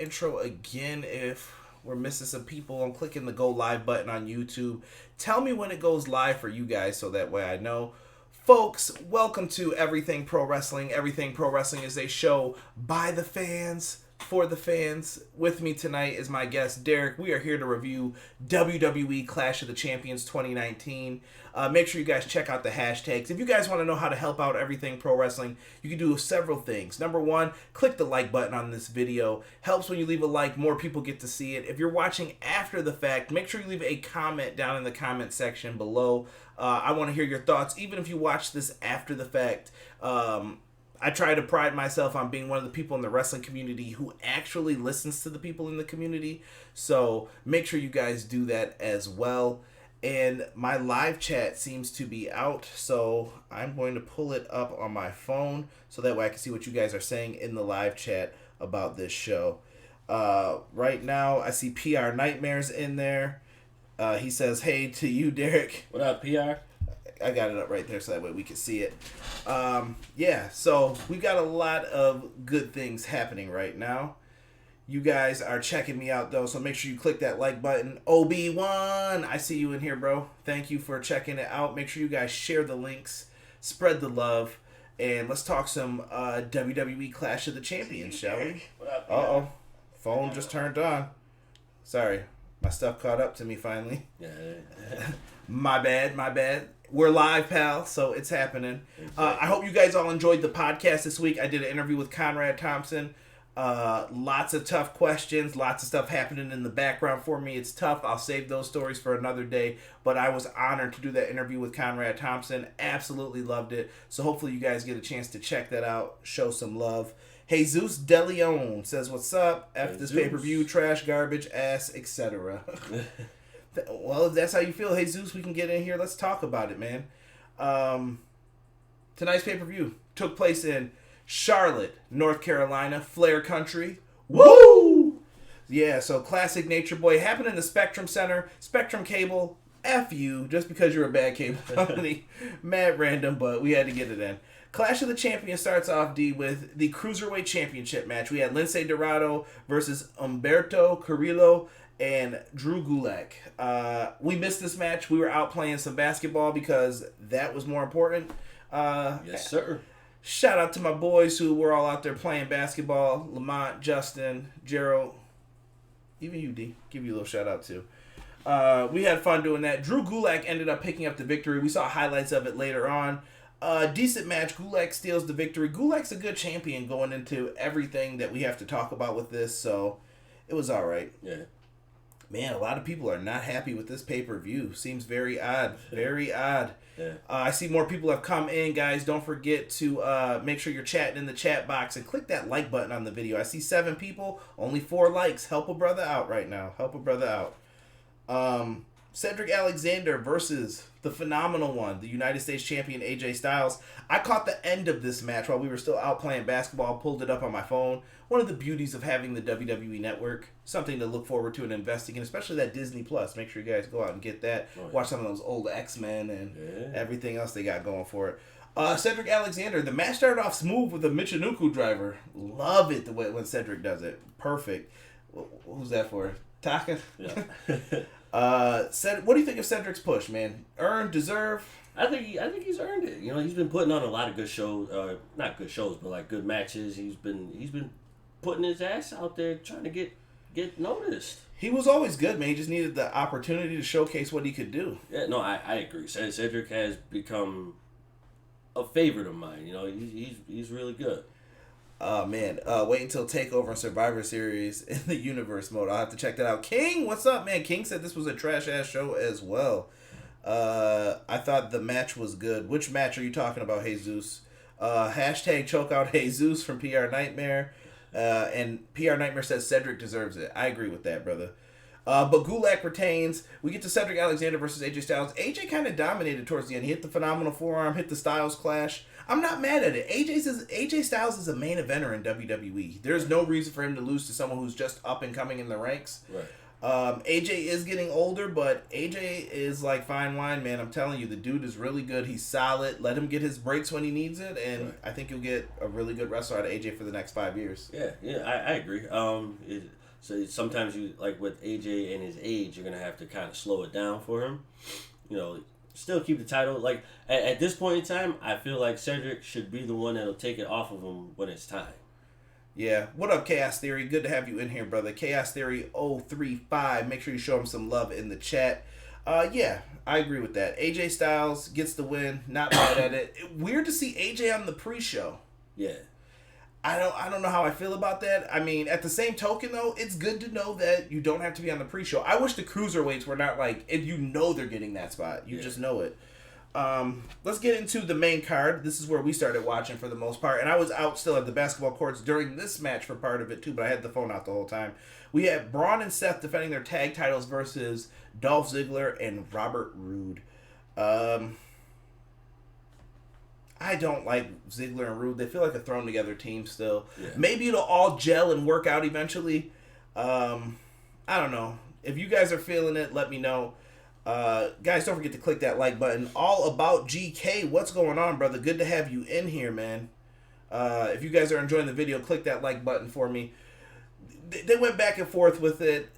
intro again if we're missing some people. I'm clicking the go live button on YouTube. Tell me when it goes live for you guys so that way I know. Folks, welcome to Everything Pro Wrestling. Everything Pro Wrestling is a show by the fans, for the fans. With me tonight is my guest, Derek. We are here to review WWE Clash of the Champions 2019. Make sure you guys check out the hashtags. If you guys want to know how to help out Everything Pro Wrestling, you can do several things. Number one, click the like button on this video. Helps when you leave a like, more people get to see it. If you're watching after the fact, make sure you leave a comment down in the comment section below. I want to hear your thoughts, even if you watch this after the fact. I try to pride myself on being one of the people in the wrestling community who actually listens to the people in the community. So make sure you guys do that as well. And my live chat seems to be out, so I'm going to pull it up on my phone so that way I can see what you guys are saying in the live chat about this show. Right now, I see PR Nightmares in there. He says, hey to you, Derek. What up, PR? I got it up right there so that way we can see it. Yeah, so we've got a lot of good things happening right now. You guys are checking me out, though, so make sure you click that like button. Obi-Wan, I see you in here, bro. Thank you for checking it out. Make sure you guys share the links, spread the love, and let's talk some WWE Clash of the Champions, shall we? Uh-oh. Phone just turned on. Sorry. My stuff caught up to me finally. My bad. We're live, pal, so it's happening. I hope you guys all enjoyed the podcast this week. I did an interview with Conrad Thompson. Lots of tough questions, lots of stuff happening in the background for me. It's tough. I'll save those stories for another day, but I was honored to do that interview with Conrad Thompson. Absolutely loved it. So hopefully you guys get a chance to check that out, show some love. Jesus De Leon says, what's up? After this pay-per-view, trash, garbage, ass, etc. Well, if that's how you feel, Jesus, we can get in here. Let's talk about it, man. Tonight's pay-per-view took place in Charlotte, North Carolina, Flair Country. Woo! Yeah, so classic Nature Boy. Happened in the Spectrum Center. Spectrum Cable, F you, just because you're a bad cable company. Mad random, but we had to get it in. Clash of the Champions starts off, D, with the Cruiserweight Championship match. We had Lince Dorado versus Humberto Carrillo and Drew Gulak. We missed this match. We were out playing some basketball because that was more important. Yes, sir. Shout out to my boys who were all out there playing basketball. Lamont, Justin, Gerald, even you, D. Give you a little shout out too. We had fun doing that. Drew Gulak ended up picking up the victory. We saw highlights of it later on. Decent match. Gulak steals the victory. Gulak's a good champion going into everything that we have to talk about with this, so it was all right. Yeah. Man, a lot of people are not happy with this pay-per-view. Seems very odd. Very odd. Yeah. I see more people have come in, guys. Don't forget to make sure you're chatting in the chat box and click that like button on the video. I see 7 people, only 4 likes. Help a brother out right now. Help a brother out. Cedric Alexander versus the phenomenal one, the United States champion AJ Styles. I caught the end of this match while we were still out playing basketball. Pulled it up on my phone. One of the beauties of having the WWE Network. Something to look forward to and investing in, especially that Disney Plus. Make sure you guys go out and get that. Oh, yeah. Watch some of those old X-Men and everything else they got going for it. Cedric Alexander. The match started off smooth with a Michinoku driver. Love it the way when Cedric does it. Perfect. Who's that for? Taka? Yeah. What do you think of Cedric's push, man? Earned, deserve? I think he's earned it. You know, he's been putting on a lot of good shows. Not good shows, but like good matches. He's been putting his ass out there trying to get noticed. He was always good, man. He just needed the opportunity to showcase what he could do. Yeah, no, I agree. Cedric has become a favorite of mine. You know, he's really good. Oh, man. Wait until TakeOver and Survivor Series in the Universe mode. I'll have to check that out. King, what's up, man? King said this was a trash-ass show as well. I thought the match was good. Which match are you talking about, Jesus? Hashtag chokeout Jesus from PR Nightmare. And PR Nightmare says Cedric deserves it. I agree with that, brother. But Gulak retains. We get to Cedric Alexander versus AJ Styles. AJ kind of dominated towards the end. He hit the phenomenal forearm, hit the Styles clash. I'm not mad at it. AJ Styles is a main eventer in WWE. There's no reason for him to lose to someone who's just up and coming in the ranks. Right. AJ is getting older, but AJ is like fine wine, man. I'm telling you, the dude is really good. He's solid. Let him get his breaks when he needs it, and right. I think you'll get a really good wrestler out of AJ for the next 5 years. Yeah, I agree. So sometimes you, like with AJ and his age, you're gonna have to kind of slow it down for him. You know, still keep the title. Like at this point in time, I feel like Cedric should be the one that'll take it off of him when it's time. Yeah. What up, Chaos Theory? Good to have you in here, brother. Chaos Theory 035. Make sure you show him some love in the chat. Yeah, I agree with that. AJ Styles gets the win. Not bad at it. Weird to see AJ on the pre-show. Yeah. I don't know how I feel about that. I mean, at the same token, though, it's good to know that you don't have to be on the pre-show. I wish the Cruiserweights were not like, if you know they're getting that spot. You just know it. Let's get into the main card. This is where we started watching for the most part, and I was out still at the basketball courts during this match for part of it too, but I had the phone out the whole time. We had Braun and Seth defending their tag titles versus Dolph Ziggler and Robert Roode. I don't like Ziggler and Roode. They feel like a thrown together team still. Yeah. Maybe it'll all gel and work out eventually. I don't know. If you guys are feeling it, let me know. Guys, don't forget to click that like button. All About GK, what's going on, brother? Good to have you in here, man. If you guys are enjoying the video, click that like button for me. They went back and forth with it.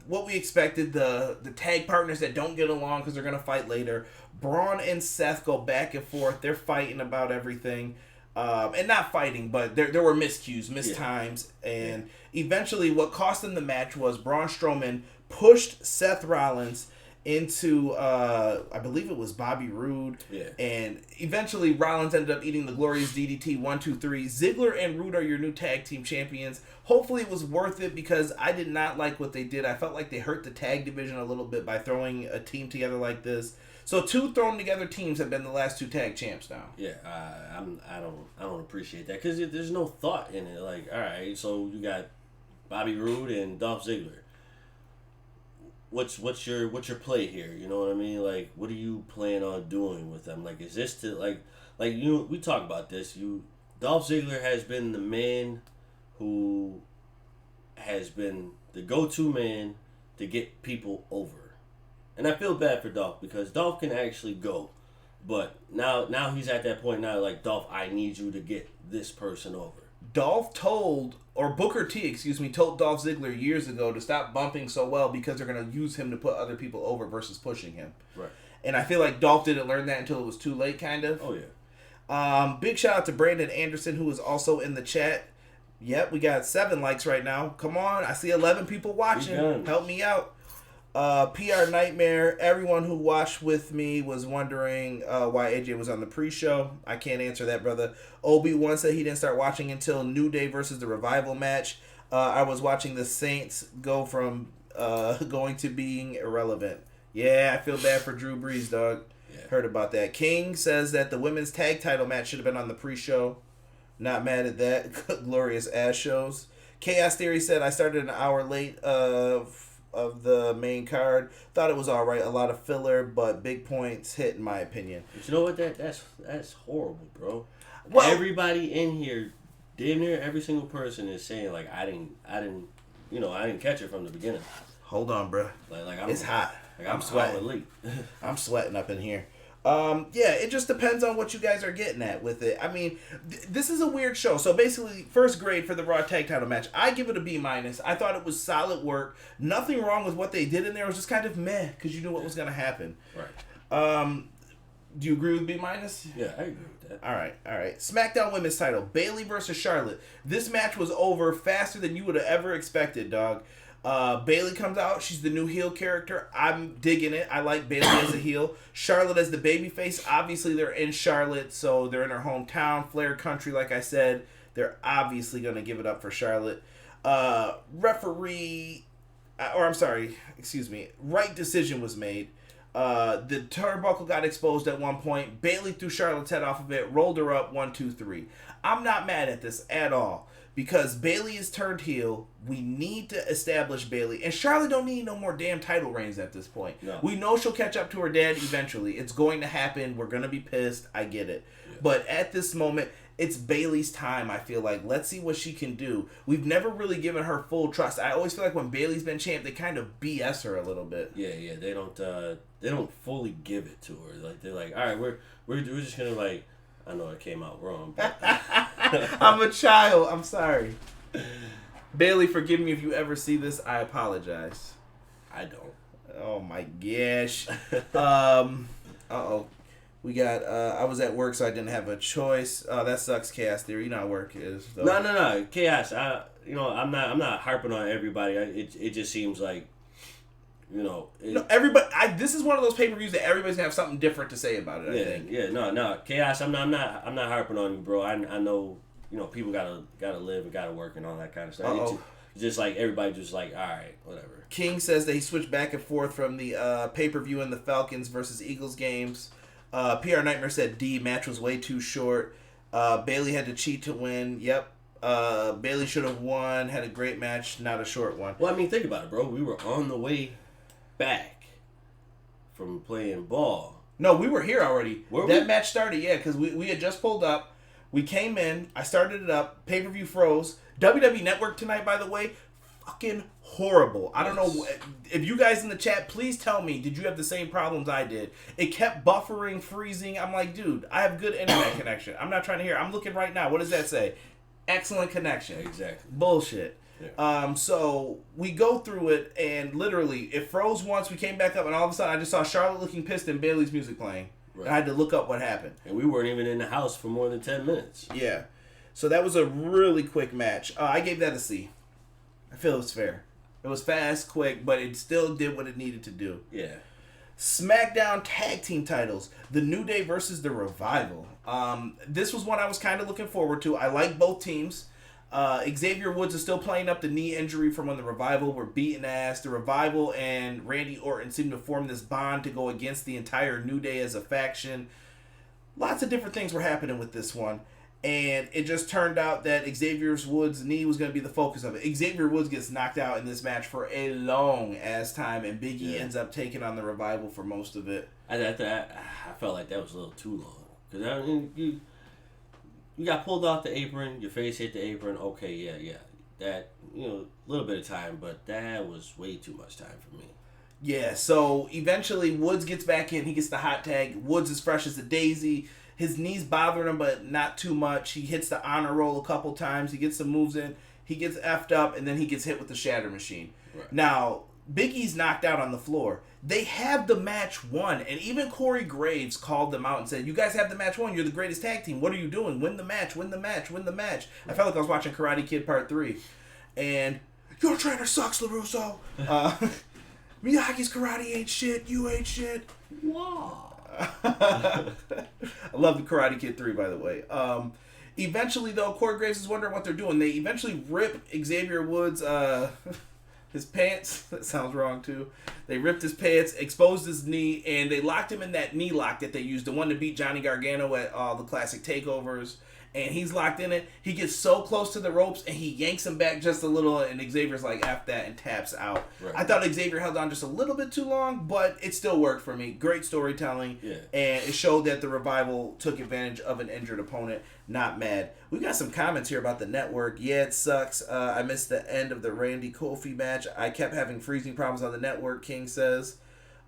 What we expected, the tag partners that don't get along because they're going to fight later. Braun and Seth go back and forth. They're fighting about everything. And not fighting, but there were miscues, mistimes. And eventually what cost them the match was Braun Strowman pushed Seth Rollins into I believe it was Bobby Roode, and eventually Rollins ended up eating the glorious DDT 1, 2, 3. Ziggler and Roode are your new tag team champions. Hopefully it was worth it because I did not like what they did. I felt like they hurt the tag division a little bit by throwing a team together like this. So 2 thrown together teams have been the last 2 tag champs now. Yeah, I don't appreciate that because there's no thought in it. Like, all right, so you got Bobby Roode and Dolph Ziggler. What's your play here? You know what I mean? Like, what do you plan on doing with them? Like, is this to like we talk about this. Dolph Ziggler has been the man who has been the go-to man to get people over, and I feel bad for Dolph because Dolph can actually go, but now he's at that point now. Like, Dolph, I need you to get this person over. Booker T, told Dolph Ziggler years ago to stop bumping so well because they're going to use him to put other people over versus pushing him. Right. And I feel like Dolph didn't learn that until it was too late, kind of. Oh, yeah. Big shout out to Brandon Anderson, who is also in the chat. Yep, we got 7 likes right now. Come on, I see 11 people watching. Help me out. PR Nightmare, everyone who watched with me was wondering why AJ was on the pre-show. I can't answer that, brother. Obi-Wan said he didn't start watching until New Day versus the Revival match. I was watching the Saints go from going to being irrelevant. Yeah, I feel bad for Drew Brees, dog. Yeah. Heard about that. King says that the women's tag title match should have been on the pre-show. Not mad at that. Glorious ass shows. Chaos Theory said I started an hour late of the main card. Thought it was alright. A lot of filler, but big points hit in my opinion. But you know what? That's horrible, bro. Well, everybody in here, damn near every single person is saying like I didn't catch it from the beginning. Hold on, bro. It's hot. I'm sweating. I'm sweating up in here. Yeah, it just depends on what you guys are getting at with it. I mean, this is a weird show. So basically, first grade for the Raw Tag Title match. I give it a B-. I thought it was solid work. Nothing wrong with what they did in there. It was just kind of meh because you knew what was going to happen. Right. Do you agree with B-? Yeah, I agree with that. All right. SmackDown Women's Title. Bayley versus Charlotte. This match was over faster than you would have ever expected, dog. Bayley comes out. She's the new heel character. I'm digging it. I like Bayley as a heel. Charlotte as the babyface. Obviously, they're in Charlotte, so they're in her hometown, Flair country, like I said. They're obviously going to give it up for Charlotte. Right decision was made. The turnbuckle got exposed at one point. Bayley threw Charlotte's head off of it, rolled her up, 1, 2, 3. I'm not mad at this at all. Because Bayley is turned heel, we need to establish Bayley. And Charlotte don't need no more damn title reigns at this point. No. We know she'll catch up to her dad eventually. It's going to happen. We're going to be pissed. I get it. Yeah. But at this moment, it's Bayley's time, I feel like. Let's see what she can do. We've never really given her full trust. I always feel like when Bayley's been champ, they kind of BS her a little bit. Yeah, they don't fully give it to her. Like, they're like, all right, we're just gonna, like, I know it came out wrong, but I'm a child. I'm sorry. Bayley, forgive me if you ever see this. I apologize. I don't. Oh my gosh. Uh-oh. We got, I was at work, so I didn't have a choice. That sucks, Chaos Theory. You know how work is. So. No. Chaos. I'm not harping on everybody. It just seems like, everybody. This is one of those pay-per-views that everybody's gonna have something different to say about it. I think. Yeah. No. Chaos. I'm not harping on you, bro. I know. People gotta live and gotta work and all that kind of stuff. It's just like everybody just like, all right, whatever. King says that he switched back and forth from the pay-per-view and the Falcons versus Eagles games. PR Nightmare said D, match was way too short. Bayley had to cheat to win. Yep. Bayley should have won. Had a great match, not a short one. Well, I mean, think about it, bro. We were on the way back from playing ball. No, we were here already. That match started, yeah, because we had just pulled up. We came in. I started it up. Pay-per-view froze. WWE Network tonight, by the way, fucking horrible. I don't know if you guys in the chat, please tell me, did you have the same problems I did? It kept buffering, freezing. I'm like, dude, I have good internet connection. I'm not trying to hear. I'm looking right now. What does that say? Excellent connection. Exactly. Bullshit. Yeah. So we go through it, and literally, it froze once. We came back up, and all of a sudden, I just saw Charlotte looking pissed and Bayley's music playing. Right. And I had to look up what happened. And we weren't even in the house for more than 10 minutes. Yeah. So that was a really quick match. I gave that a C. I feel it was fair. It was fast, quick, but it still did what it needed to do. Yeah. Smackdown tag team titles. The New Day versus the Revival. This was one I was kind of looking forward to. I like both teams. Xavier Woods is still playing up the knee injury from when the Revival were beating ass. The Revival and Randy Orton seem to form this bond to go against the entire New Day as a faction. Lots of different things were happening with this one. And it just turned out that Xavier Woods' knee was going to be the focus of it. Xavier Woods gets knocked out in this match for a long ass time, and Big E ends up taking on the Revival for most of it. I felt like that was a little too long. Because I mean, you got pulled off the apron, your face hit the apron. Okay, yeah. That, a little bit of time, but that was way too much time for me. Yeah, so eventually Woods gets back in. He gets the hot tag. Woods is fresh as a daisy. His knee's bothering him, but not too much. He hits the honor roll a couple times. He gets some moves in. He gets effed up, and then he gets hit with the shatter machine. Right. Now, Big E's knocked out on the floor. They have the match won, and even Corey Graves called them out and said, you guys have the match won. You're the greatest tag team. What are you doing? Win the match, win the match, win the match. I felt like I was watching Karate Kid Part 3. And, your trainer sucks, LaRusso. Miyagi's karate ain't shit. You ain't shit. Wow. I love the Karate Kid 3, by the way. Eventually, though, Corey Graves is wondering what they're doing. They eventually rip Xavier Woods' his pants. That sounds wrong, too. They ripped his pants, exposed his knee, and they locked him in that knee lock that they used, the one to beat Johnny Gargano at all the classic takeovers. And he's locked in it. He gets so close to the ropes, and he yanks him back just a little, and Xavier's like, F that, and taps out. Right. I thought Xavier held on just a little bit too long, but it still worked for me. Great storytelling. Yeah. And it showed that the Revival took advantage of an injured opponent. Not mad. We got some comments here about the network. Yeah, it sucks. I missed the end of the Randy Kofi match. I kept having freezing problems on the network, King says.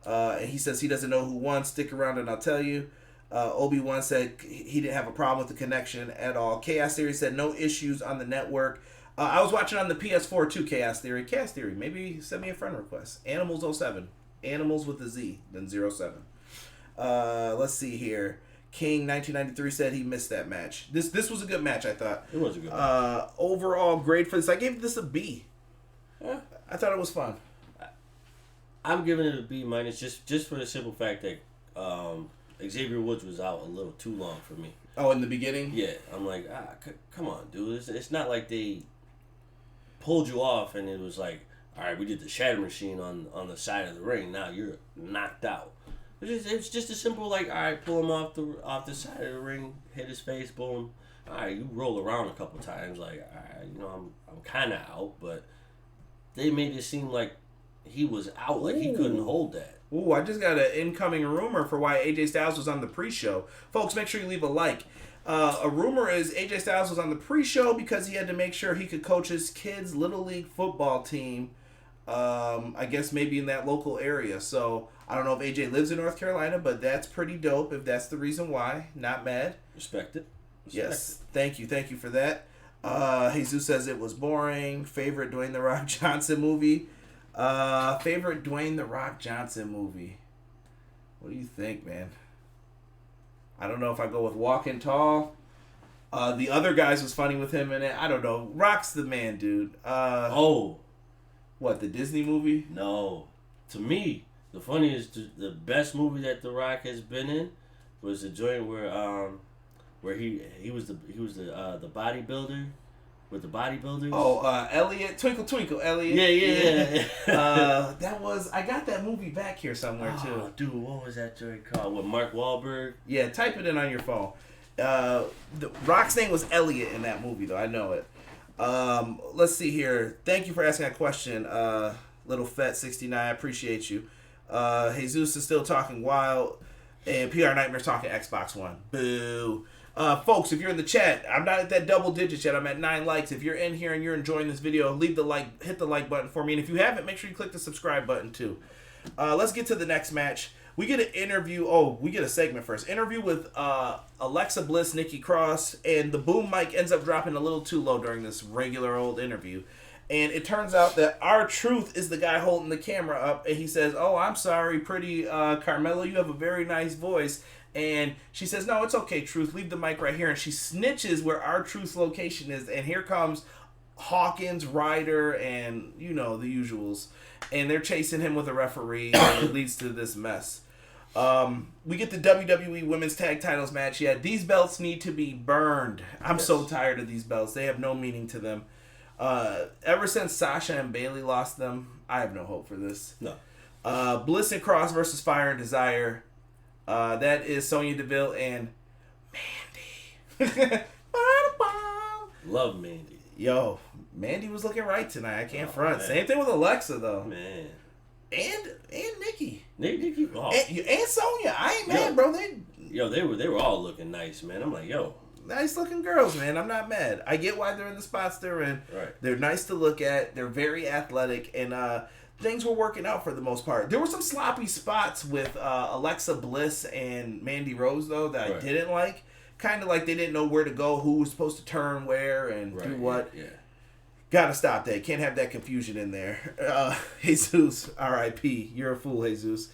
And he says he doesn't know who won. Stick around and I'll tell you. Obi-Wan said he didn't have a problem with the connection at all. Chaos Theory said no issues on the network. I was watching on the PS4 too, Chaos Theory. Chaos Theory, maybe send me a friend request. Animals07. Animals with a Z, then 07. Let's see here. King 1993 said he missed that match. This was a good match, I thought. It was a good match. Overall, great for this. I gave this a B. Yeah. I thought it was fun. I'm giving it a B minus just for the simple fact that Xavier Woods was out a little too long for me. Oh, in the beginning? Yeah. I'm like, come on, dude. It's not like they pulled you off and it was like, all right, we did the shatter machine on the side of the ring. Now you're knocked out. It's just a simple, like, all right, pull him off the side of the ring, hit his face, boom. All right, you roll around a couple times, like, all right, I'm kind of out, but they made it seem like he was out, like he couldn't hold that. Ooh, I just got an incoming rumor for why AJ Styles was on the pre-show. Folks, make sure you leave a like. A rumor is AJ Styles was on the pre-show because he had to make sure he could coach his kids' little league football team. I guess maybe in that local area. So I don't know if AJ lives in North Carolina, but that's pretty dope. If that's the reason why, not mad. Respect it. Yes, thank you for that. Jesus says it was boring. Favorite Dwayne The Rock Johnson movie. Favorite Dwayne The Rock Johnson movie. What do you think, man? I don't know if I go with Walking Tall. The other guys was funny with him in it. I don't know. Rock's the man, dude. What, the Disney movie? No. To me, the funniest, the best movie that The Rock has been in was the joint where he was the bodybuilder with the bodybuilders. Oh, Elliot, Twinkle Twinkle Elliot. Yeah. That was, I got that movie back here somewhere too. Dude, what was that joint called? With Mark Wahlberg? Yeah, type it in on your phone. The Rock's name was Elliot in that movie though. I know it. Let's see here. Thank you for asking that question, Little Fet 69. I appreciate you. Jesus is still talking wild, and PR Nightmare's talking Xbox One. Boo. Folks, if you're in the chat, I'm not at that double digits yet. I'm at 9 likes. If you're in here and you're enjoying this video, hit the like button for me. And if you haven't, make sure you click the subscribe button too. Let's get to the next match. We get an interview. Oh, we get a segment first. Interview with Alexa Bliss, Nikki Cross, and the boom mic ends up dropping a little too low during this regular old interview. And it turns out that R-Truth is the guy holding the camera up, and he says, "Oh, I'm sorry, pretty Carmella, you have a very nice voice." And she says, "No, it's okay, Truth. Leave the mic right here." And she snitches where R-Truth's location is, and here comes Hawkins, Ryder, and the usuals. And they're chasing him with a referee, and it leads to this mess. We get the WWE Women's Tag Titles match. Yeah, these belts need to be burned. I'm so tired of these belts. They have no meaning to them. Ever since Sasha and Bayley lost them, I have no hope for this. No. Bliss and Cross versus Fire and Desire. That is Sonya Deville and Mandy. Love Mandy. Yo, Mandy was looking right tonight. I can't front. Man. Same thing with Alexa though. Man. And Nikki. Nikki. Oh. And Sonya. I ain't mad, bro. They were all looking nice, man. I'm like, yo. Nice looking girls, man. I'm not mad. I get why they're in the spots they're in. Right. They're nice to look at. They're very athletic, and things were working out for the most part. There were some sloppy spots with Alexa Bliss and Mandy Rose, though, that I didn't like. Kind of like they didn't know where to go, who was supposed to turn where, and do what. Yeah. Gotta stop that. Can't have that confusion in there. Jesus, R.I.P. You're a fool, Jesus.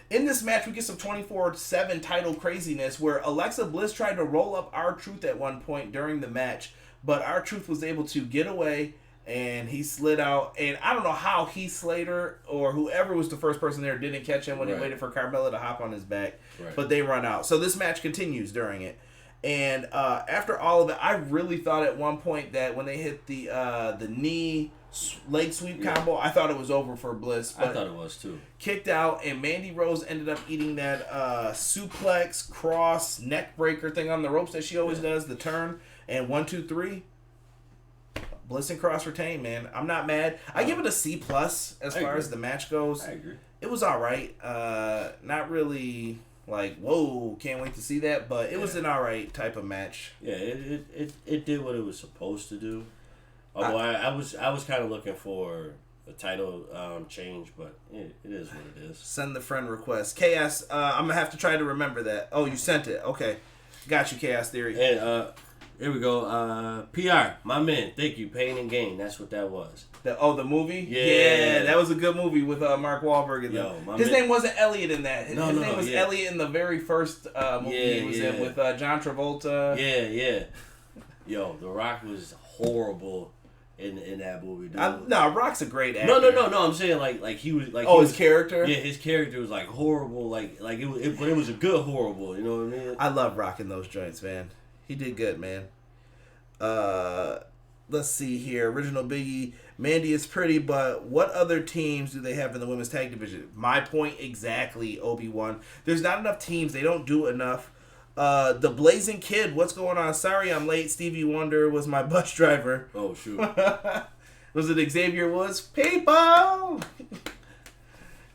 In this match, we get some 24/7 title craziness where Alexa Bliss tried to roll up R-Truth at one point during the match, but R-Truth was able to get away, and he slid out. And I don't know how Heath Slater or whoever was the first person there didn't catch him when he waited for Carmella to hop on his back. But they run out. So this match continues during it. And after all of it, I really thought at one point that when they hit the knee leg sweep combo, I thought it was over for Bliss. But I thought it was too. Kicked out, and Mandy Rose ended up eating that suplex, cross, neck breaker thing on the ropes that she always does, the turn. And 1, 2, 3. Bliss and Cross retained, man. I'm not mad. I give it a C+ as far as the match goes. I agree. It was all right. Not really like, whoa, can't wait to see that, but it was an all right type of match. Yeah, it did what it was supposed to do. Although I was kind of looking for a title change, but it is what it is. Send the friend request. Chaos, I'm going to have to try to remember that. Oh, you sent it. Okay. Got you, Chaos Theory. And here we go. PR, my man. Thank you. Pain and Gain. That's what that was. The movie? Yeah. That was a good movie with Mark Wahlberg in there. His name wasn't Elliot in that. His name was Elliot in the very first movie he was in with John Travolta. Yeah. Yo, The Rock was horrible in that movie, dude. Rock's a great actor. No. I'm saying like he was like. His character. Yeah, his character was like horrible. Like but it was a good horrible. You know what I mean? I love Rock in those joints, man. He did good, man. Let's see here. Original Biggie. Mandy is pretty, but what other teams do they have in the women's tag division? My point exactly, Obi-Wan. There's not enough teams. They don't do enough. The Blazing Kid, what's going on? Sorry I'm late. Stevie Wonder was my bus driver. Oh, shoot. Was it Xavier Woods? People!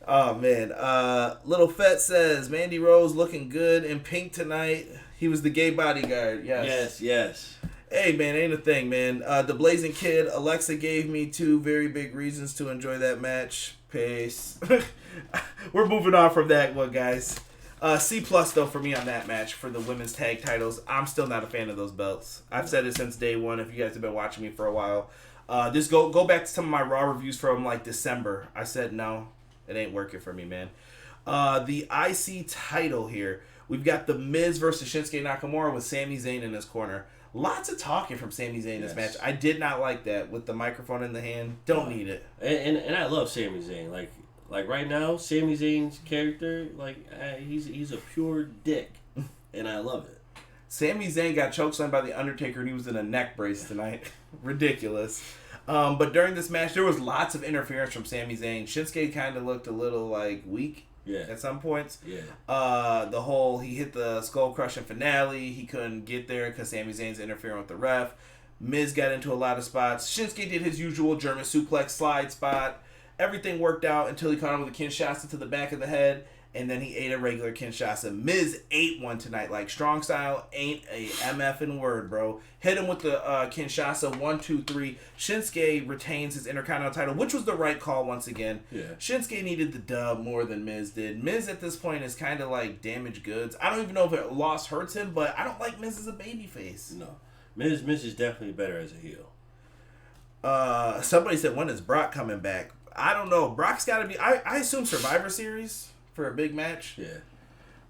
Oh, man. Little Fet says, Mandy Rose looking good in pink tonight. He was the gay bodyguard. Yes. Hey, man, ain't a thing, man. The Blazing Kid, Alexa gave me 2 very big reasons to enjoy that match. Peace. We're moving on from that one, guys. C+, though, for me on that match for the women's tag titles. I'm still not a fan of those belts. I've said it since day one, if you guys have been watching me for a while. Just go back to some of my Raw reviews from, like, December. I said, no, it ain't working for me, man. The IC title here. We've got The Miz versus Shinsuke Nakamura with Sami Zayn in his corner. Lots of talking from Sami Zayn in this match. I did not like that with the microphone in the hand. Don't need it. And I love Sami Zayn. Like right now, Sami Zayn's character, he's a pure dick, and I love it. Sami Zayn got chokeslammed by the Undertaker, and he was in a neck brace tonight. Ridiculous. But during this match, there was lots of interference from Sami Zayn. Shinsuke kind of looked a little weak. Yeah. At some points. Yeah. He hit the skull crushing finale. He couldn't get there because Sami Zayn's interfering with the ref. Miz got into a lot of spots. Shinsuke did his usual German suplex slide spot. Everything worked out until he caught him with a Kinshasa to the back of the head, and then he ate a regular Kinshasa. Miz ate one tonight. Like, strong style ain't a MFing word, bro. Hit him with the Kinshasa, 1, 2, 3. Shinsuke retains his Intercontinental title, which was the right call once again. Yeah. Shinsuke needed the dub more than Miz did. Miz at this point is kind of like damaged goods. I don't even know if a loss hurts him, but I don't like Miz as a babyface. No. Miz is definitely better as a heel. Somebody said, when is Brock coming back? I don't know. Brock's got to be... I assume Survivor Series for a big match. Yeah.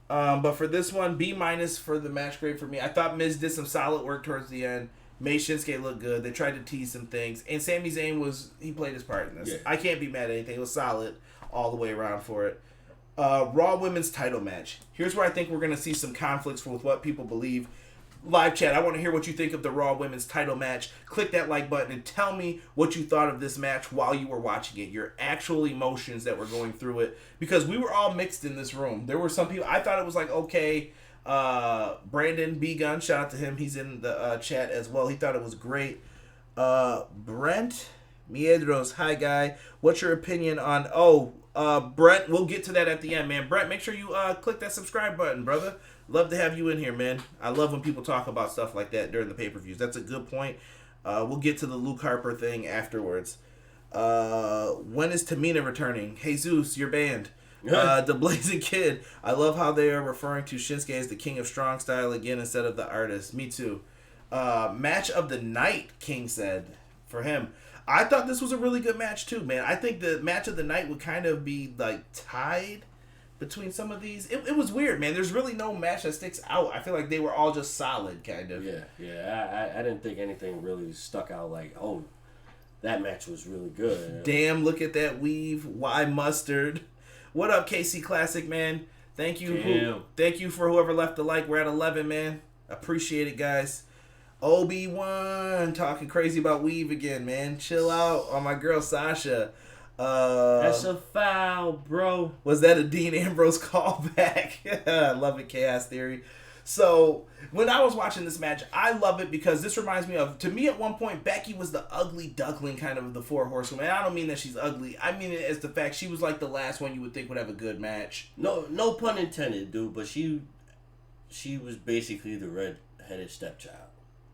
But for this one, B- for the match grade for me. I thought Miz did some solid work towards the end. Made Shinsuke look good. They tried to tease some things. And Sami Zayn he played his part in this. Yeah. I can't be mad at anything. It was solid all the way around for it. Raw Women's title match. Here's where I think we're going to see some conflicts with what people believe. Live chat, I want to hear what you think of the Raw Women's title match. Click that like button and tell me what you thought of this match while you were watching it. Your actual emotions that were going through it. Because we were all mixed in this room. There were some people, I thought it was okay. Brandon B. Gunn, shout out to him. He's in the chat as well. He thought it was great. Brent Miedros, hi guy. What's your opinion on... Brent, we'll get to that at the end, man. Brent, make sure you click that subscribe button, brother. Love to have you in here, man. I love when people talk about stuff like that during the pay-per-views. That's a good point. We'll get to the Luke Harper thing afterwards. When is Tamina returning? Jesus, you're banned. The Blazing Kid. I love how they are referring to Shinsuke as the king of strong style again instead of the artist. Me too. Match of the night, King said, for him. I thought this was a really good match too, man. I think the match of the night would kind of be tied between some of these. It was weird, man. There's really no match that sticks out. I feel like they were all just solid, kind of. Yeah. I didn't think anything really stuck out that match was really good. Damn, look at that weave. Why mustard? What up, KC Classic, man? Thank you. Thank you for whoever left the like. We're at 11, man. Appreciate it, guys. Obi-Wan talking crazy about weave again, man. Chill out on my girl Sasha. That's a foul, bro. Was that a Dean Ambrose callback? I love it, Chaos Theory. So, when I was watching this match, I love it because this reminds me of, to me at one point, Becky was the ugly duckling kind of the Four Horsewomen. And I don't mean that she's ugly. I mean it as the fact she was the last one you would think would have a good match. No pun intended, dude, but she was basically the red-headed stepchild.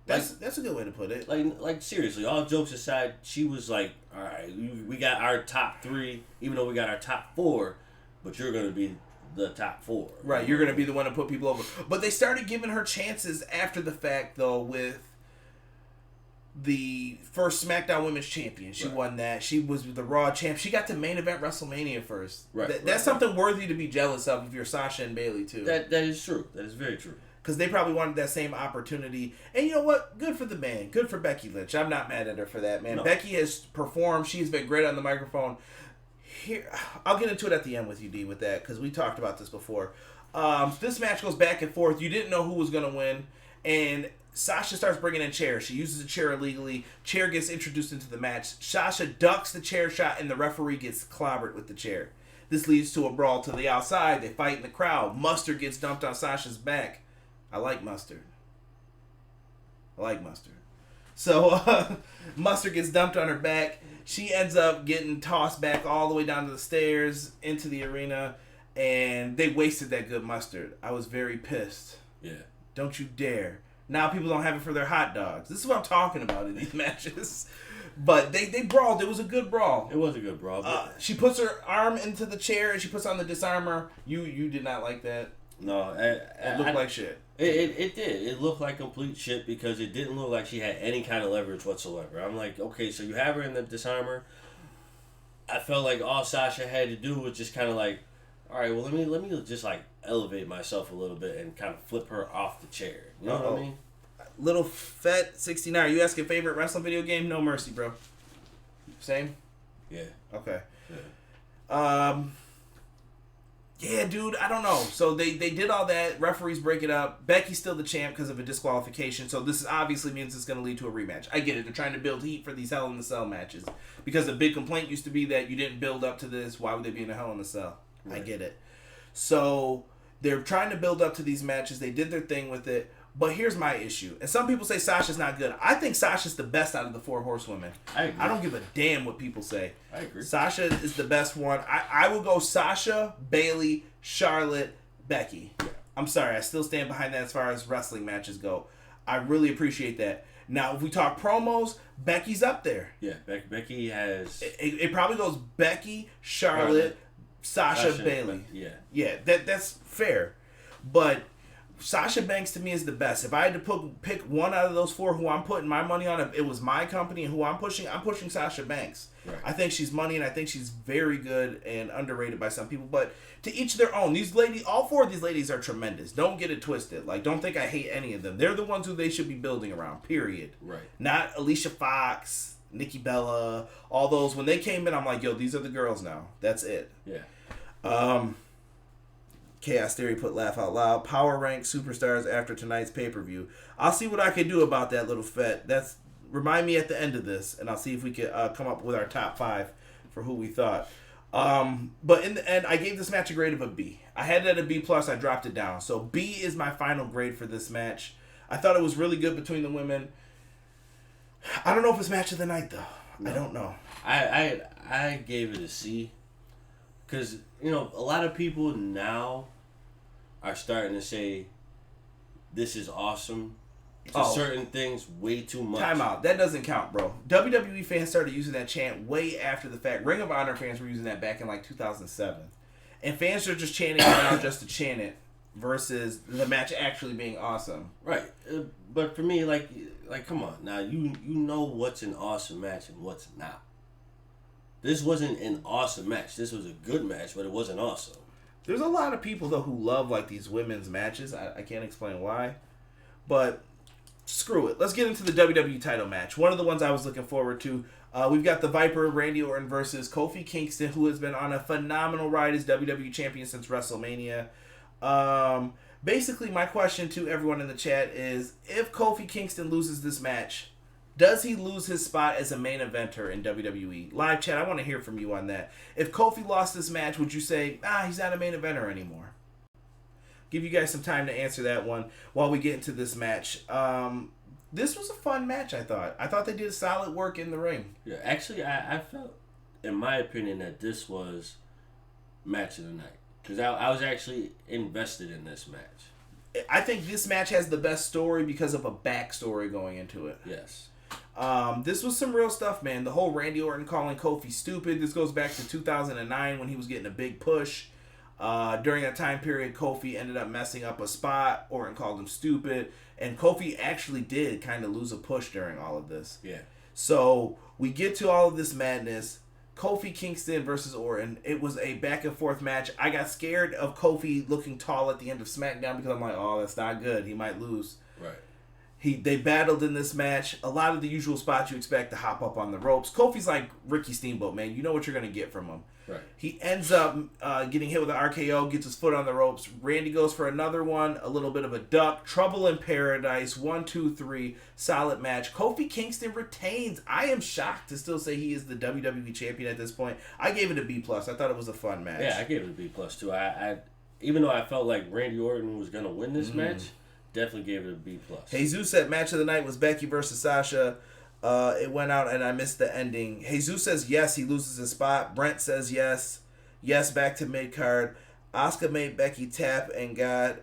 That's a good way to put it. Like seriously, all jokes aside, she was all right, we got our top 3, even though we got our top 4, but you're gonna be the top 4. Right, you're gonna be the one to put people over. But they started giving her chances after the fact, though, with the first SmackDown Women's Champion. She won that. She was the Raw champ. She got to main event WrestleMania first. That's something worthy to be jealous of if you're Sasha and Bayley too. That is true. That is very true. Because they probably wanted that same opportunity. And you know what? Good for the man. Good for Becky Lynch. I'm not mad at her for that, man. No. Becky has performed. She's been great on the microphone. Here, I'll get into it at the end with you, D, with that, because we talked about this before. This match goes back and forth. You didn't know who was going to win. And Sasha starts bringing in chairs. She uses a chair illegally. Chair gets introduced into the match. Sasha ducks the chair shot, and the referee gets clobbered with the chair. This leads to a brawl to the outside. They fight in the crowd. Mustard gets dumped on Sasha's back. I like mustard. So, Mustard gets dumped on her back. She ends up getting tossed back all the way down to the stairs into the arena, and they wasted that good mustard. I was very pissed. Yeah. Don't you dare. Now people don't have it for their hot dogs. This is what I'm talking about in these matches. But they brawled. It was a good brawl. It was a good brawl. She puts her arm into the chair and she puts on the disarmer. You did not like that? No. It looked like shit. It did. It looked like complete shit because it didn't look like she had any kind of leverage whatsoever. I'm like, okay, so you have her in the disarmer. I felt like all Sasha had to do was just kind of like, all right, well, let me just like elevate myself a little bit and kind of flip her off the chair. You know what I mean? Little Fet 69. You asking favorite wrestling video game? No Mercy, bro. Same? Yeah. Okay. Yeah. Yeah, dude, I don't know. So they did all that. Referees break it up. Becky's still the champ because of a disqualification. So this obviously means it's going to lead to a rematch. I get it. They're trying to build heat for these Hell in the Cell matches. Because the big complaint used to be that you didn't build up to this. Why would they be in a Hell in the Cell? Right. I get it. So they're trying to build up to these matches. They did their thing with it. But here's my issue. And some people say Sasha's not good. I think Sasha's the best out of the 4 horsewomen. I agree. I don't give a damn what people say. I agree. Sasha is the best one. I will go Sasha, Bayley, Charlotte, Becky. Yeah. I'm sorry. I still stand behind that as far as wrestling matches go. I really appreciate that. Now, if we talk promos, Becky's up there. Yeah, Becky has... It probably goes Becky, Charlotte, Sasha, Bayley. Yeah, that's fair. But Sasha Banks to me is the best. If I had to pick one out of those 4 who I'm putting my money on, if it was my company and who I'm pushing Sasha Banks. Right. I think she's money and I think she's very good and underrated by some people. But to each their own. These ladies, all 4 of these ladies are tremendous. Don't get it twisted. Like, don't think I hate any of them. They're the ones who they should be building around, period. Right. Not Alicia Fox, Nikki Bella, all those. When they came in, I'm like, yo, these are the girls now. That's it. Yeah. Chaos Theory put laugh out loud. Power rank superstars after tonight's pay-per-view. I'll see what I can do about that, little Fet. Remind me at the end of this, and I'll see if we can come up with our top 5 for who we thought. But in the end, I gave this match a grade of a B. I had it at a B+, I dropped it down. So B is my final grade for this match. I thought it was really good between the women. I don't know if it's match of the night, though. No. I don't know. I gave it a C. Because, a lot of people now are starting to say, this is awesome. To certain things, way too much. Time out. That doesn't count, bro. WWE fans started using that chant way after the fact. Ring of Honor fans were using that back in, 2007. And fans are just chanting it now just to chant it versus the match actually being awesome. Right. But for me, come on. Now, you know what's an awesome match and what's not. This wasn't an awesome match. This was a good match, but it wasn't awesome. There's a lot of people, though, who love, these women's matches. I can't explain why. But screw it. Let's get into the WWE title match. One of the ones I was looking forward to. We've got the Viper, Randy Orton, versus Kofi Kingston, who has been on a phenomenal ride as WWE champion since WrestleMania. Basically, my question to everyone in the chat is, if Kofi Kingston loses this match, does he lose his spot as a main eventer in WWE? Live chat, I want to hear from you on that. If Kofi lost this match, would you say, he's not a main eventer anymore? Give you guys some time to answer that one while we get into this match. This was a fun match, I thought. I thought they did solid work in the ring. Yeah, actually, I felt, in my opinion, that this was match of the night. Because I was actually invested in this match. I think this match has the best story because of a backstory going into it. Yes. This was some real stuff, man. The whole Randy Orton calling Kofi stupid. This goes back to 2009 when he was getting a big push. During that time period, Kofi ended up messing up a spot. Orton called him stupid. And Kofi actually did kind of lose a push during all of this. Yeah. So we get to all of this madness. Kofi Kingston versus Orton. It was a back and forth match. I got scared of Kofi looking tall at the end of Smackdown because I'm like, oh, that's not good. He might lose. Right. They battled in this match. A lot of the usual spots you expect to hop up on the ropes. Kofi's like Ricky Steamboat, man. You know what you're going to get from him. Right. He ends up getting hit with an RKO, gets his foot on the ropes. Randy goes for another one, a little bit of a duck. Trouble in Paradise, 1, 2, 3, solid match. Kofi Kingston retains. I am shocked to still say he is the WWE champion at this point. I gave it a B+. I thought it was a fun match. Yeah, I gave it a B+ too. I even though I felt like Randy Orton was going to win this match, definitely gave it a B+. Jesus said match of the night was Becky versus Sasha. It went out and I missed the ending. Jesus says yes, he loses his spot. Brent says yes. Yes, back to mid-card. Asuka made Becky tap and got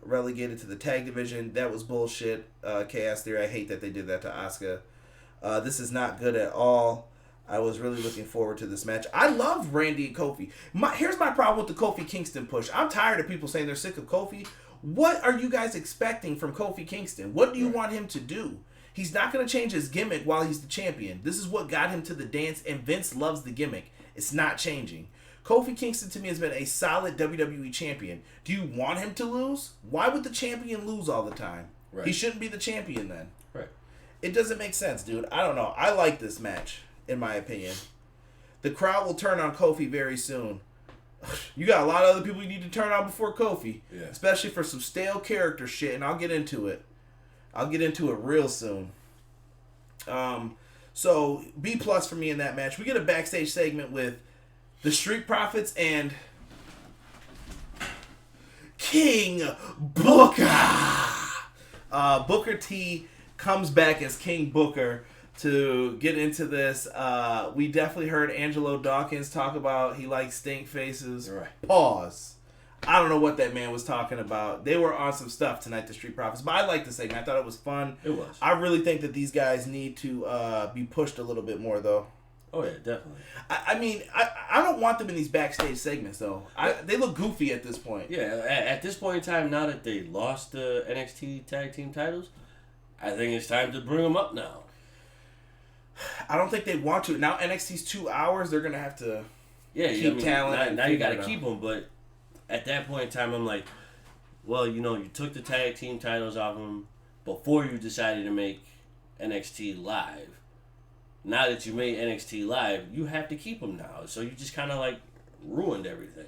relegated to the tag division. That was bullshit. Chaos Theory. I hate that they did that to Asuka. This is not good at all. I was really looking forward to this match. I love Randy and Kofi. Here's my problem with the Kofi Kingston push. I'm tired of people saying they're sick of Kofi. What are you guys expecting from Kofi Kingston? What do you want him to do? He's not going to change his gimmick while he's the champion. This is what got him to the dance, and Vince loves the gimmick. It's not changing. Kofi Kingston, to me, has been a solid WWE champion. Do you want him to lose? Why would the champion lose all the time? Right. He shouldn't be the champion then. Right. It doesn't make sense, dude. I don't know. I like this match, in my opinion. The crowd will turn on Kofi very soon. You got a lot of other people you need to turn on before Kofi. Yeah. Especially for some stale character shit, and I'll get into it. I'll get into it real soon. So, B+ for me in that match. We get a backstage segment with the Street Profits and King Booker. Booker T comes back as King Booker to get into this. We definitely heard Angelo Dawkins talk about he likes stink faces. Right. Pause. I don't know what that man was talking about. They were on some stuff tonight, the Street Profits. But I liked the segment. I thought it was fun. It was. I really think that these guys need to be pushed a little bit more, though. Oh, yeah, definitely. I mean, I don't want them in these backstage segments, though. They look goofy at this point. Yeah, at this point in time, now that they lost the NXT tag team titles, I think it's time to bring them up now. I don't think they want to. Now NXT's 2 hours, they're going to have to keep talent. Now you got to keep them, but at that point in time, I'm like, well, you took the tag team titles off them before you decided to make NXT Live. Now that you made NXT Live, you have to keep them now. So you just kind of like ruined everything.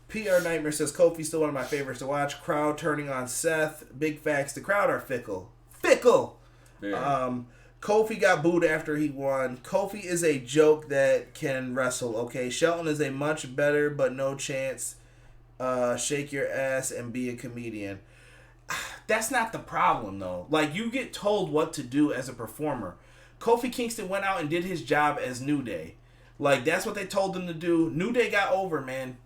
PR Nightmare says, Kofi's still one of my favorites to watch. Crowd turning on Seth. Big facts. The crowd are fickle. Fickle! Yeah. Kofi got booed after he won. Kofi is a joke that can wrestle, okay? Shelton is a much better but no chance. Shake your ass and be a comedian. That's not the problem, though. Like, you get told what to do as a performer. Kofi Kingston went out and did his job as New Day. Like, that's what they told him to do. New Day got over, man.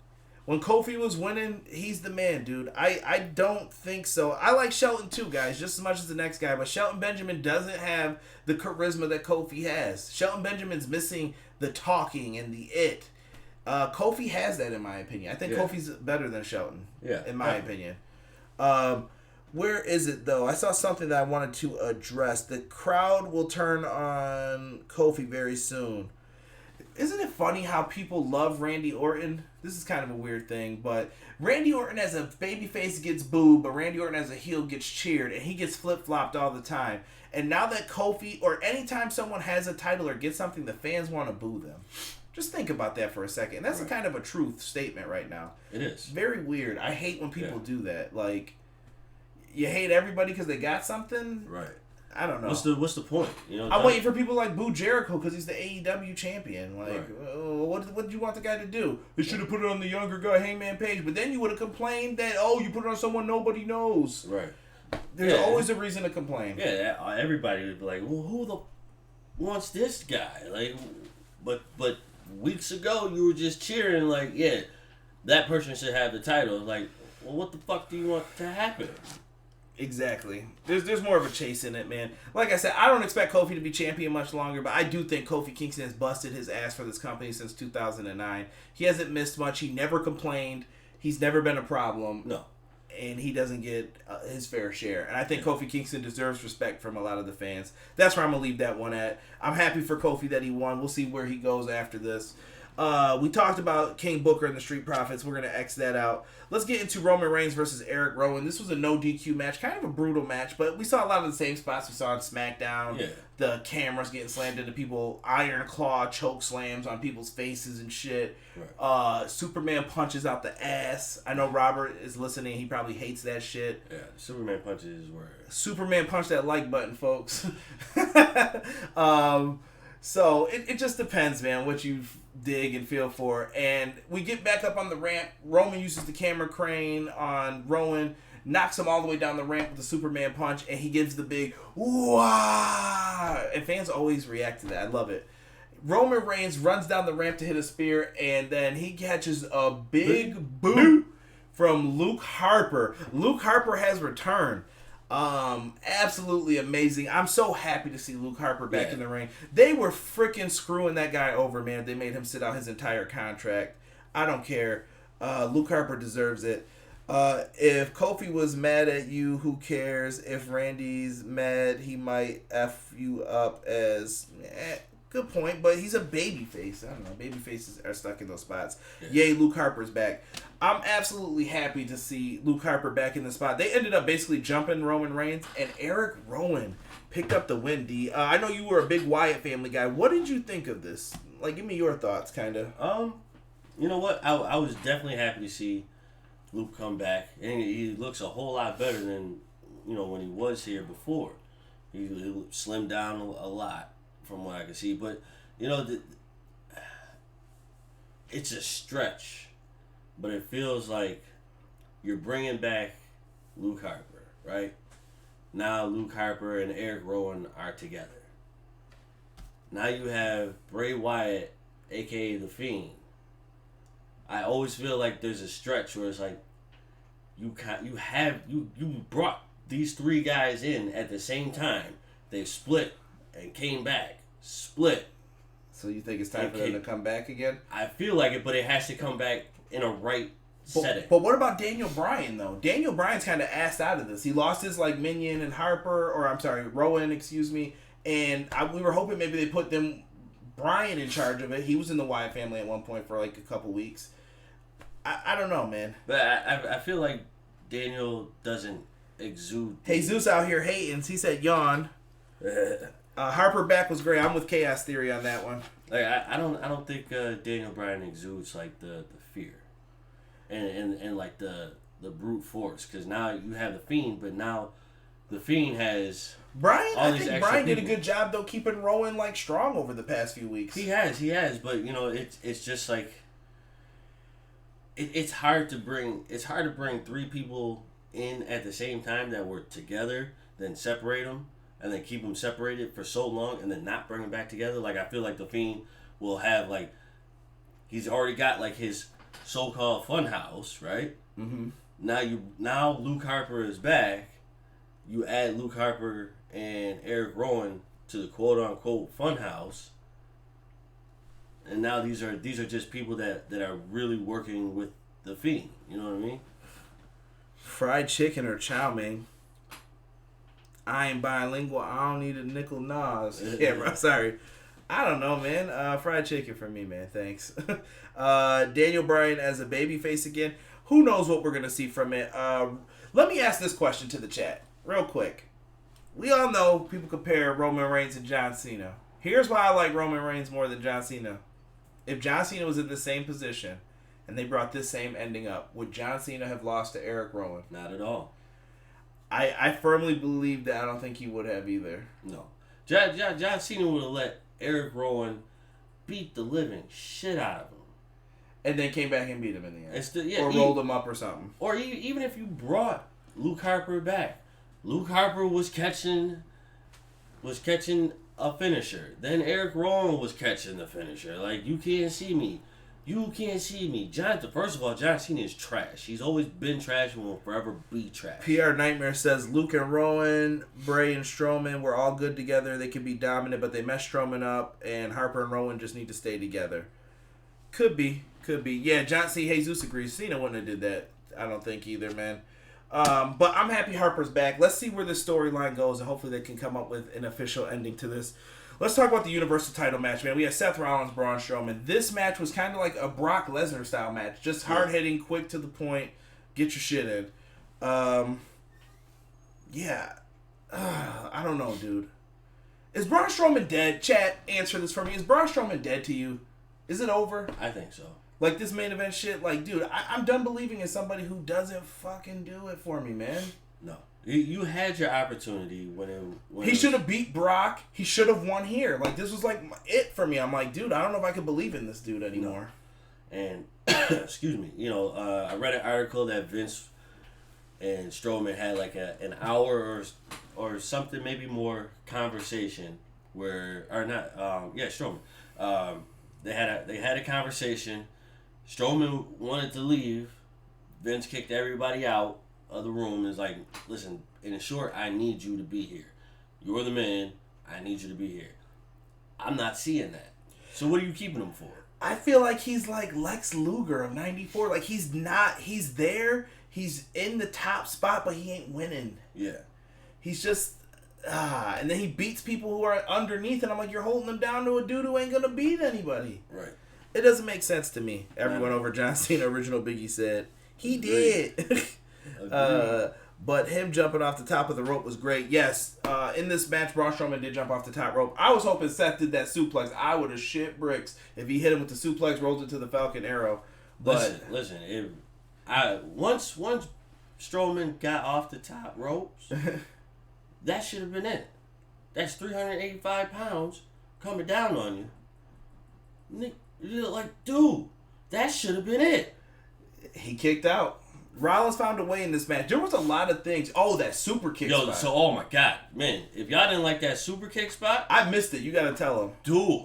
When Kofi was winning, he's the man, dude. I don't think so. I like Shelton too, guys, just as much as the next guy. But Shelton Benjamin doesn't have the charisma that Kofi has. Shelton Benjamin's missing the talking and the it. Kofi has that, in my opinion. I think Kofi's better than Shelton, in my opinion. Where is it, though? I saw something that I wanted to address. The crowd will turn on Kofi very soon. Isn't it funny how people love Randy Orton? This is kind of a weird thing, but Randy Orton as a babyface gets booed, but Randy Orton as a heel gets cheered, and he gets flip-flopped all the time. And now that Kofi, or anytime someone has a title or gets something, the fans want to boo them. Just think about that for a second. That's a kind of a truth statement right now. It is. Very weird. I hate when people do that. Like, you hate everybody because they got something? Right. I don't know. What's the point? I'm waiting for people like Boo Jericho because he's the AEW champion. Like, what did you want the guy to do? They should have put it on the younger guy, Hangman Page. But then you would have complained that, you put it on someone nobody knows. Right. There's always a reason to complain. Yeah, everybody would be like, well, who the wants this guy? Like, but weeks ago you were just cheering like, yeah, that person should have the title. Like, well, what the fuck do you want to happen? Exactly. There's more of a chase in it, man. Like I said, I don't expect Kofi to be champion much longer, but I do think Kofi Kingston has busted his ass for this company since 2009. He hasn't missed much. He never complained. He's never been a problem. No. And he doesn't get his fair share. And I think Kofi Kingston deserves respect from a lot of the fans. That's where I'm going to leave that one at. I'm happy for Kofi that he won. We'll see where he goes after this. We talked about King Booker and the Street Profits. We're going to X that out. Let's get into Roman Reigns versus Erick Rowan. This was a no DQ match, kind of a brutal match, but we saw a lot of the same spots we saw on Smackdown. Yeah. The cameras getting slammed into people, iron claw choke slams on people's faces and shit. Right. Superman punches out the ass. I know Robert is listening. He probably hates that shit. Yeah, Superman punches were... Superman punch that like button, folks. So it just depends, man, what you dig and feel for. And we get back up on the ramp. Roman uses the camera crane on Rowan, knocks him all the way down the ramp with the Superman punch, and he gives the big wah! And fans always react to that. I love it. Roman Reigns runs down the ramp to hit a spear, and then he catches a big boot from Luke Harper. Luke Harper has returned. Absolutely amazing. I'm so happy to see Luke Harper back in the ring. They were freaking screwing that guy over, man. They made him sit out his entire contract. I don't care. Luke Harper deserves it. If Kofi was mad at you, who cares? If Randy's mad, he might F you up as... good point, but he's a babyface. I don't know. Babyfaces are stuck in those spots. Yay, Luke Harper's back. I'm absolutely happy to see Luke Harper back in the spot. They ended up basically jumping Roman Reigns, and Erick Rowan picked up the win, D. I know you were a big Wyatt family guy. What did you think of this? Like, give me your thoughts, kind of. You know what? I was definitely happy to see Luke come back, and he looks a whole lot better than, when he was here before. He slimmed down a lot from what I can see, but it's a stretch, but it feels like you're bringing back Luke Harper, right? Now Luke Harper and Erick Rowan are together. Now you have Bray Wyatt, aka The Fiend. I always feel like there's a stretch where it's like you brought these three guys in at the same time. They split and came back. Split. So you think it's time for them to come back again? I feel like it, but it has to come back in a right setting. But what about Daniel Bryan, though? Daniel Bryan's kind of assed out of this. He lost his, Minion and Rowan, excuse me. And we were hoping maybe they put Bryan in charge of it. He was in the Wyatt family at one point for, a couple weeks. I don't know, man. But I feel like Daniel doesn't exude. Jesus out here hating. He said yawn. Harper back was great. I'm with Chaos Theory on that one. I don't think Daniel Bryan exudes the fear, and the brute force, because now you have the Fiend, but now the Fiend has Bryan. all I these think extra Bryan did a people. good job though, keeping Rowan strong over the past few weeks. He has, but it's just it's hard to bring three people in at the same time that were together, then separate them. And then keep them separated for so long, and then not bring them back together. I feel like the Fiend will have he's already got his so-called fun house, right? Mm-hmm. Now Luke Harper is back. You add Luke Harper and Erick Rowan to the quote-unquote fun house, and now these are just people that are really working with the Fiend. You know what I mean? Fried chicken or chow mein. I ain't bilingual. I don't need a nickel Nas. Yeah, bro. Sorry. I don't know, man. Fried chicken for me, man. Thanks. Daniel Bryan as a babyface again. Who knows what we're going to see from it. Let me ask this question to the chat real quick. We all know people compare Roman Reigns and John Cena. Here's why I like Roman Reigns more than John Cena. If John Cena was in the same position and they brought this same ending up, would John Cena have lost to Erick Rowan? Not at all. I firmly believe that. I don't think he would have either. No. John Cena would have let Erick Rowan beat the living shit out of him. And then came back and beat him in the end. Or rolled him up or something. Or even if you brought Luke Harper back. Luke Harper was catching a finisher. Then Erick Rowan was catching the finisher. You can't see me. You can't see me. First of all, John Cena is trash. He's always been trash and will forever be trash. PR Nightmare says Luke and Rowan, Bray and Strowman were all good together. They could be dominant, but they messed Strowman up, and Harper and Rowan just need to stay together. Could be. Yeah, John C. Jesus agrees. Cena wouldn't have did that. I don't think either, man. But I'm happy Harper's back. Let's see where this storyline goes, and hopefully they can come up with an official ending to this. Let's talk about the Universal title match, man. We had Seth Rollins, Braun Strowman. This match was kind of like a Brock Lesnar style match. Just hard-hitting, quick to the point, get your shit in. I don't know, dude. Is Braun Strowman dead? Chat, answer this for me. Is Braun Strowman dead to you? Is it over? I think so. This main event shit, dude, I'm done believing in somebody who doesn't fucking do it for me, man. No. You had your opportunity when he should have beat Brock. He should have won here. This was it for me. I'm dude, I don't know if I can believe in this dude anymore. No. And excuse me, I read an article that Vince and Strowman had an hour or something, maybe more conversation Strowman. They had a conversation. Strowman wanted to leave. Vince kicked everybody out of the room and is like, listen, in short, I need you to be here. You're the man. I need you to be here. I'm not seeing that. So what are you keeping him for? I feel like he's like Lex Luger of '94. Like he's there. He's in the top spot, but he ain't winning. Yeah. He's just and then he beats people who are underneath, and I'm like, you're holding him down to a dude who ain't gonna beat anybody. Right. It doesn't make sense to me. Everyone over John Cena, original Biggie said he did. But him jumping off the top of the rope was great. Yes, in this match, Braun Strowman did jump off the top rope. I was hoping Seth did that suplex. I would have shit bricks if he hit him with the suplex, rolled it to the Falcon Arrow. But listen. Once Strowman got off the top ropes, that should have been it. That's 385 pounds coming down on you. You're like, dude, that should have been it. He kicked out. Rollins found a way in this match. There was a lot of things. Oh, that super kick spot. So, oh my God. Man, if y'all didn't like that super kick spot. I missed it. You got to tell him. Dude,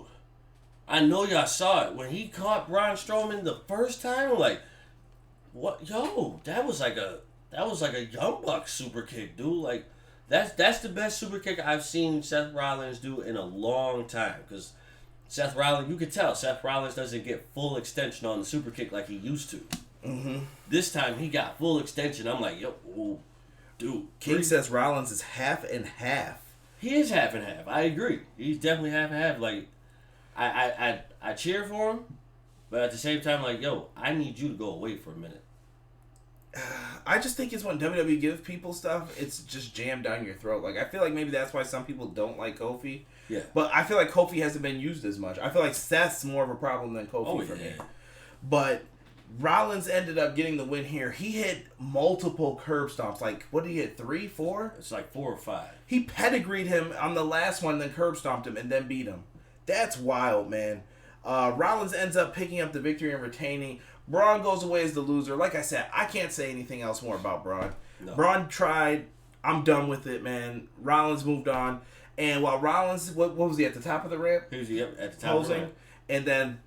I know y'all saw it. When he caught Braun Strowman the first time, I'm like, what? Yo, that was like a Young Bucks super kick, dude. Like, that's the best super kick I've seen Seth Rollins do in a long time. Because Seth Rollins, you could tell, Seth Rollins doesn't get full extension on the super kick like he used to. Mm-hmm. This time he got full extension. I'm like, yo, oh, dude. King says Rollins is half and half. He is half and half. I agree. He's definitely half and half. Like, I cheer for him, but at the same time, like, yo, I need you to go away for a minute. I just think it's when WWE gives people stuff, it's just jammed down your throat. Like, I feel like maybe that's why some people don't like Kofi. Yeah. But I feel like Kofi hasn't been used as much. I feel like Seth's more of a problem than Kofi for me. But Rollins ended up getting the win here. He hit multiple curb stomps. Like, what did he hit? 3, 4? It's like 4 or 5. He pedigreed him on the last one, then curb stomped him, and then beat him. That's wild, man. Rollins ends up picking up the victory and retaining. Braun goes away as the loser. Like I said, I can't say anything else more about Braun. No. Braun tried. I'm done with it, man. Rollins moved on. And while Rollins, what was he, at the top of the ramp? He was at the top of the ramp. And then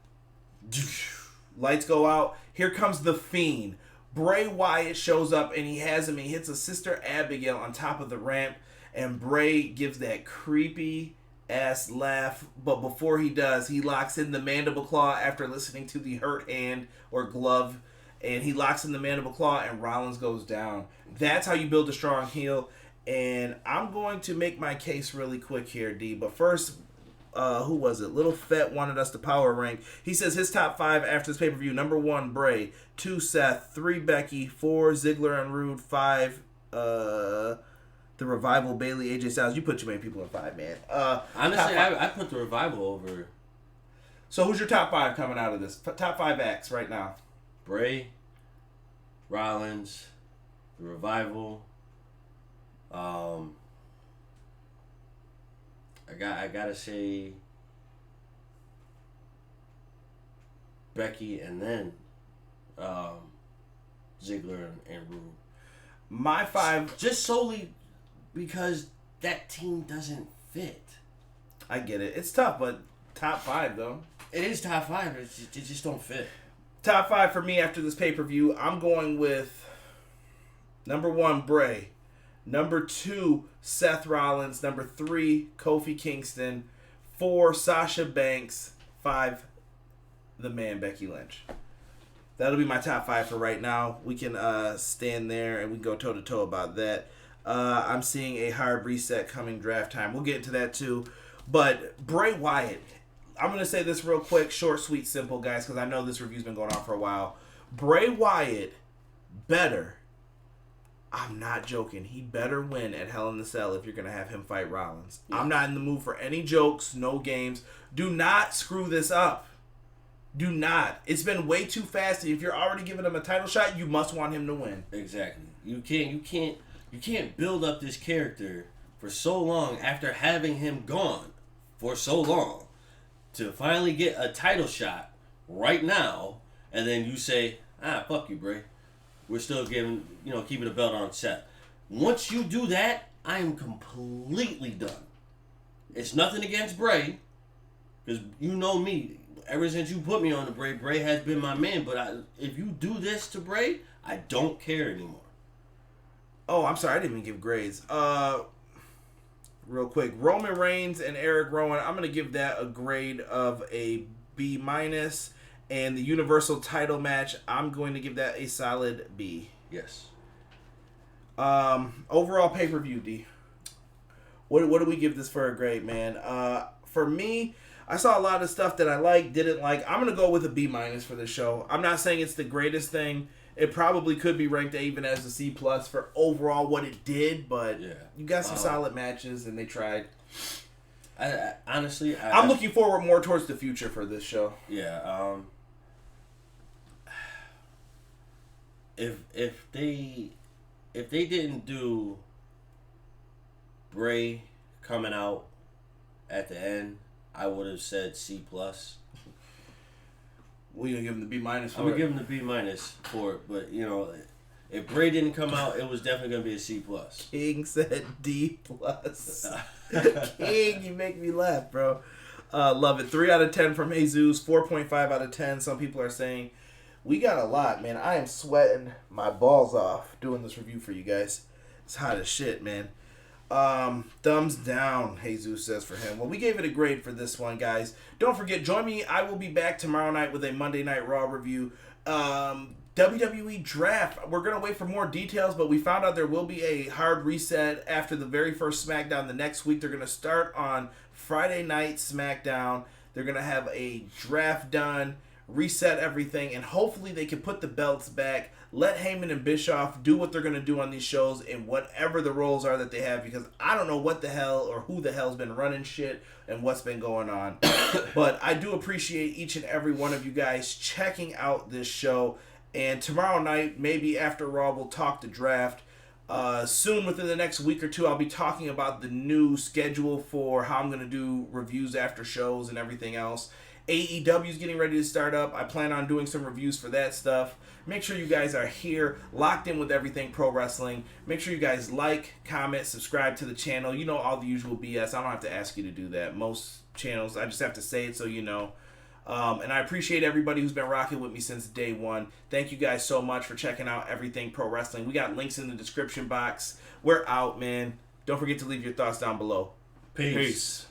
lights go out. Here comes the Fiend. Bray Wyatt shows up and he has him. He hits a Sister Abigail on top of the ramp. And Bray gives that creepy ass laugh. But before he does, he locks in the mandible claw after listening to the hurt hand or glove. And he locks in the mandible claw and Rollins goes down. That's how you build a strong heel. And I'm going to make my case really quick here, D. But first, who was it? Little Fett wanted us to power rank. He says his top 5 after this pay-per-view. Number 1, Bray. 2, Seth. 3, Becky. 4, Ziggler and Rude. 5, the Revival, Bayley, AJ Styles. You put too many people in 5, man. Honestly, I put the Revival over. So who's your top 5 coming out of this? Top 5 acts right now. Bray, Rollins, the Revival. I gotta say Becky and then Ziggler and Rude. My 5 just solely because that team doesn't fit. I get it. It's tough, but top 5 though. It is top 5. It just don't fit. Top 5 for me after this pay-per-view. I'm going with number 1, Bray. Number 2, Seth Rollins. Number 3, Kofi Kingston. 4, Sasha Banks. 5, the man, Becky Lynch. That'll be my top 5 for right now. We can stand there and we can go toe-to-toe about that. I'm seeing a hard reset coming draft time. We'll get into that too. But Bray Wyatt, I'm going to say this real quick, short, sweet, simple, guys, because I know this review's been going on for a while. Bray Wyatt better, I'm not joking, he better win at Hell in the Cell if you're going to have him fight Rollins. Yeah. I'm not in the mood for any jokes, no games. Do not screw this up. Do not. It's been way too fast. If you're already giving him a title shot, you must want him to win. Exactly. You can't build up this character for so long after having him gone for so long to finally get a title shot right now, and then you say, fuck you, Bray. We're still keeping the belt on Seth. Once you do that, I am completely done. It's nothing against Bray, because you know me. ever since you put me on the Bray has been my man. But if you do this to Bray, I don't care anymore. Oh, I'm sorry, I didn't even give grades. Real quick, Roman Reigns and Erick Rowan, I'm gonna give that a grade of a B minus, and the Universal Title match, I'm going to give that a solid B. Yes. Overall pay per view, D. What do we give this for a grade, man? For me, I saw a lot of stuff that I liked, didn't like. I'm gonna go with a B minus for this show. I'm not saying it's the greatest thing. It probably could be ranked even as a C plus for overall what it did, but you got some solid matches and they tried. Honestly, I'm looking forward more towards the future for this show. Yeah. If they didn't do Bray coming out at the end, I would have said C plus. We're gonna give him the B minus for it. I'm gonna give him the B minus for it, but if Bray didn't come out, it was definitely gonna be a C plus. King said D plus. King, you make me laugh, bro. Love it. 3 out of 10 from Jesus. 4.5 out of 10. Some people are saying we got a lot, man. I am sweating my balls off doing this review for you guys. It's hot as shit, man. Thumbs down, Jesus says for him. Well, we gave it a grade for this one, guys. Don't forget, join me. I will be back tomorrow night with a Monday Night Raw review. WWE Draft. We're going to wait for more details, but we found out there will be a hard reset after the very first SmackDown the next week. They're going to start on Friday night SmackDown. They're going to have a draft done, reset everything, and hopefully they can put the belts back. Let Heyman and Bischoff do what they're going to do on these shows in whatever the roles are that they have, because I don't know what the hell or who the hell's been running shit and what's been going on. But I do appreciate each and every one of you guys checking out this show. And tomorrow night, maybe after Raw, we'll talk the draft. Soon, within the next week or two, I'll be talking about the new schedule for how I'm going to do reviews after shows and everything else. AEW is getting ready to start up. I plan on doing some reviews for that stuff. Make sure you guys are here, locked in with everything pro wrestling. Make sure you guys like, comment, subscribe to the channel. You know all the usual BS. I don't have to ask you to do that. Most channels, I just have to say it so you know. And I appreciate everybody who's been rocking with me since day one. Thank you guys so much for checking out everything pro wrestling. We got links in the description box. We're out, man. Don't forget to leave your thoughts down below. Peace.